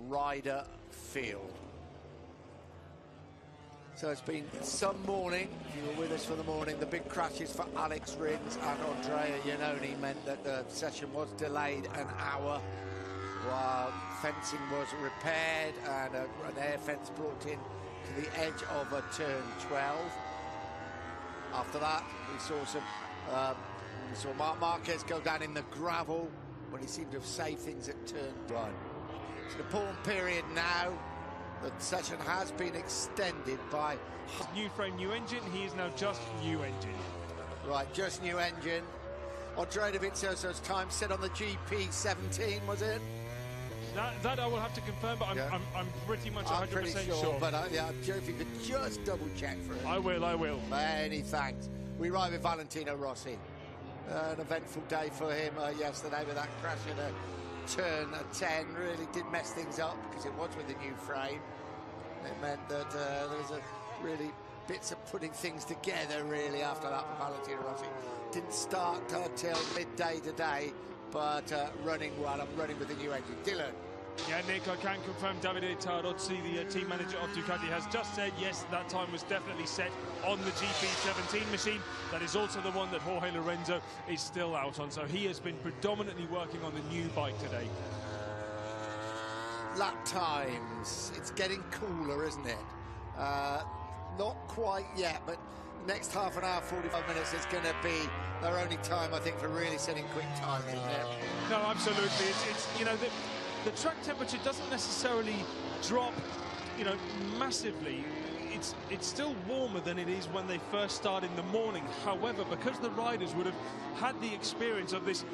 Ryder Field. So it's been some morning. If you were with us for the morning, the big crashes for Alex Rins and Andrea Iannone meant that the session was delayed an hour while fencing was repaired and an air fence brought in to the edge of a turn 12. After that, we saw Marc Marquez go down in the gravel when he seemed to have saved things at turn 1. It's an important period now. The session has been extended by... New frame, new engine. He is now just new engine. Right, just new engine. Andrea Dovizioso's time set on the GP 17, was it? That I will have to confirm, but I'm pretty much 100% sure. But if you could just double check for it. I will. Many thanks. We ride with Valentino Rossi. An eventful day for him yesterday with that crash in a turn 10. Really did mess things up because it was with a new frame. It meant that there was a really bits of putting things together really after that for Valentino Rossi. Didn't start till midday today, but running well. I'm running with the new engine. Dylan. Yeah, Nick, I can confirm Davide Tarodzi, the team manager of Ducati, has just said yes, that time was definitely set on the GP17 machine. That is also the one that Jorge Lorenzo is still out on. So he has been predominantly working on the new bike today. Lap times. It's getting cooler, isn't it? Not quite yet, but next half an hour, 45 minutes is going to be their only time, I think, for really setting quick time, isn't it? No, absolutely. It's you know, the track temperature doesn't necessarily drop, you know, massively. It's still warmer than it is when they first start in the morning. However, because the riders would have had the experience of this,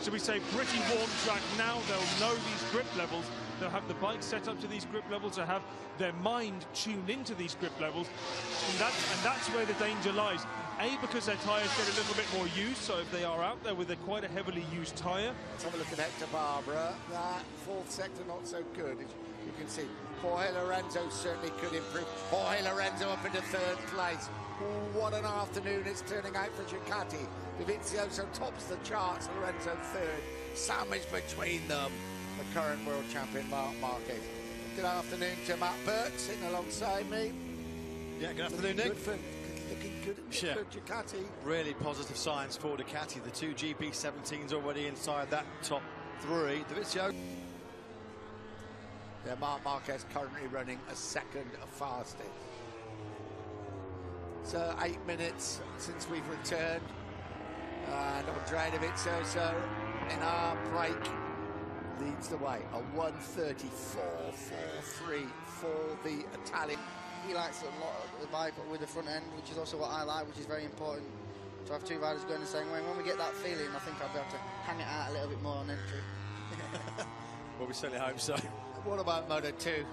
should we say, pretty warm track, now they'll know these grip levels. They'll have the bike set up to these grip levels, to have their mind tuned into these grip levels, and that's where the danger lies. A, because their tyres get a little bit more used, so if they are out there with quite a heavily used tyre. Let's have a look at Hector Barbara. That fourth sector not so good, as you can see. Jorge Lorenzo certainly could improve. Jorge Lorenzo up into third place. What an afternoon it's turning out for Ducati. Dovizioso tops the charts, Lorenzo third. Sandwich between them, the current world champion Marc Marquez. Good afternoon to Matt Burt sitting alongside me. Yeah, good afternoon, Nick. Looking good for Ducati. Really positive signs for Ducati. The two GP17s already inside that top three. Dovizioso. Yeah, Marc Marquez currently running a second fastest. So 8 minutes since we've returned. And Andrea Dovizioso in our break leads the way. A 1:34.43 for the Italian. He likes a lot of the bike with the front end, which is also what I like, which is very important to have two riders going the same way. When we get that feeling, I think I'll be able to hang it out a little bit more on entry. Well, we certainly hope so. What about Moto2? You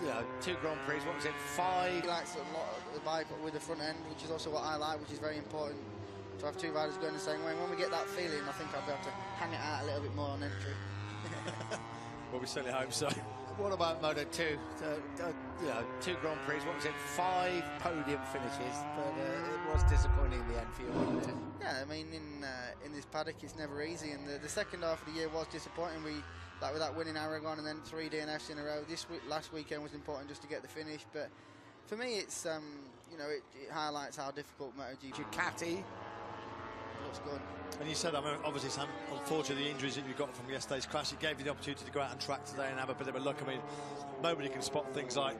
know, 2 Grand Prix, what was it, 5? He likes a lot of the bike with the front end, which is also what I like, which is very important to have two riders going the same way. When we get that feeling, I think I'll be able to hang it out a little bit more on entry. Well, we certainly hope so. What about Moto2? You know, 2 Grand Prix, what was it, 5 podium finishes, but it was disappointing in the end for you, wasn't it? Yeah, I mean, in this paddock, it's never easy, and the second half of the year was disappointing. Like with that winning Aragon and then 3 DNFs in a row. Last weekend was important just to get the finish, but for me, it's you know, it highlights how difficult MotoGP. Ducati looks good. And you said, I mean, obviously, Sam, unfortunately, the injuries that you got from yesterday's crash, it gave you the opportunity to go out and track today and have a bit of a look. I mean, nobody can spot things like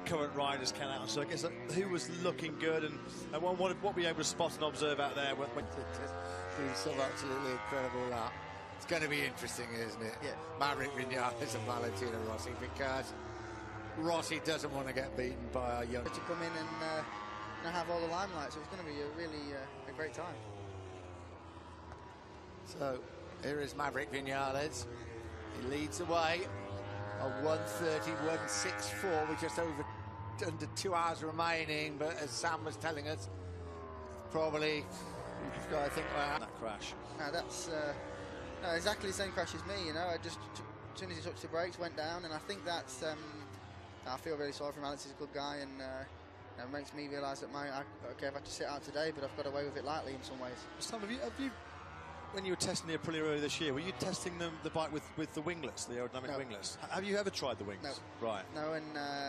current riders can out. So I guess who was looking good and what were you able to spot and observe out there? When doing some absolutely incredible lap. It's going to be interesting, isn't it? Yeah. Maverick Vinales and Valentino Rossi, because Rossi doesn't want to get beaten by a young... To come in and have all the limelight, so it's going to be a really a great time. So here is Maverick Vinales. He leads the way. A 1:30.164 with just under 2 hours remaining, but as Sam was telling us, probably you've got to think about that crash. No, that's no, exactly the same crash as me. You know, I just as soon as he touched the brakes, went down, and I think that's. I feel really sorry for him. Alex is a good guy, and it makes me realise that okay, I've had to sit out today, but I've got away with it lightly in some ways. Sam, have you when you were testing the Aprilia earlier this year, were you testing the bike with the winglets, the aerodynamic No. winglets? Have you ever tried the wings? No. Right. No, and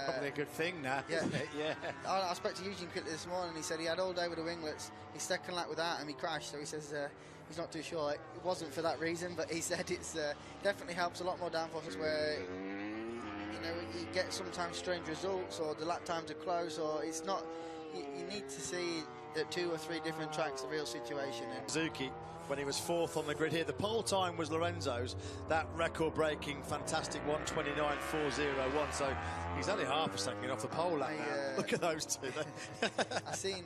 Probably a good thing now, yeah. isn't it? Yeah. I spoke to Eugene quickly this morning. He said he had all day with the winglets. His second lap without him, he crashed. So he says he's not too sure. It wasn't for that reason, but he said it's definitely helps a lot more downforces where you get sometimes strange results, or the lap times are close, or it's not. You need to see the 2 or 3 different tracks, the real situation. And Suzuki, when he was 4th on the grid here, the pole time was Lorenzo's. That record-breaking, fantastic 1:29.401. So he's only half a second off the pole lap now. Look at those two. I seen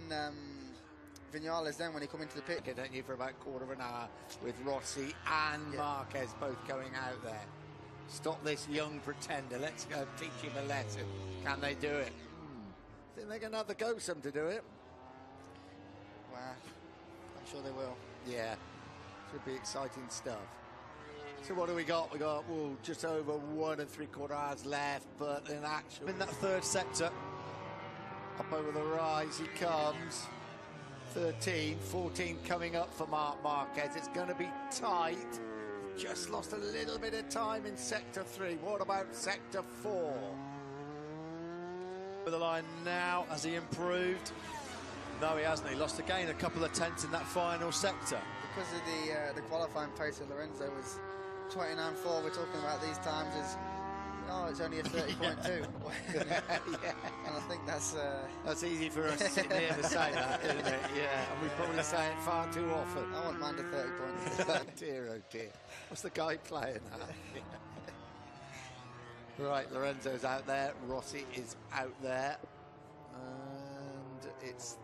Vinales then when he come into the pit. Don't you, for about a quarter of an hour with Rossi and Marquez both going out there. Stop this young pretender. Let's go teach him a lesson. Can they do it? Think they're going to have the go some to do it? Wow, I'm sure they will. Yeah, should be exciting stuff. So what do we got? We got just over 1 3/4 hours left, but in action, In that third sector, up over the rise he comes. 13, 14 coming up for Marc Marquez. It's going to be tight. Just lost a little bit of time in sector 3. What about sector 4? with the line now, has he improved? No, he hasn't. He lost again a couple of tenths in that final sector. Because of the qualifying pace of Lorenzo was 29.4. We're talking about these times as, it's only a 30.2. And I think that's easy for us sitting here to say that, isn't it? Yeah, and we probably say it far too often. I wouldn't mind a 30 points. Oh dear. What's the guy playing at? Right, Lorenzo's out there. Rossi is out there. And it's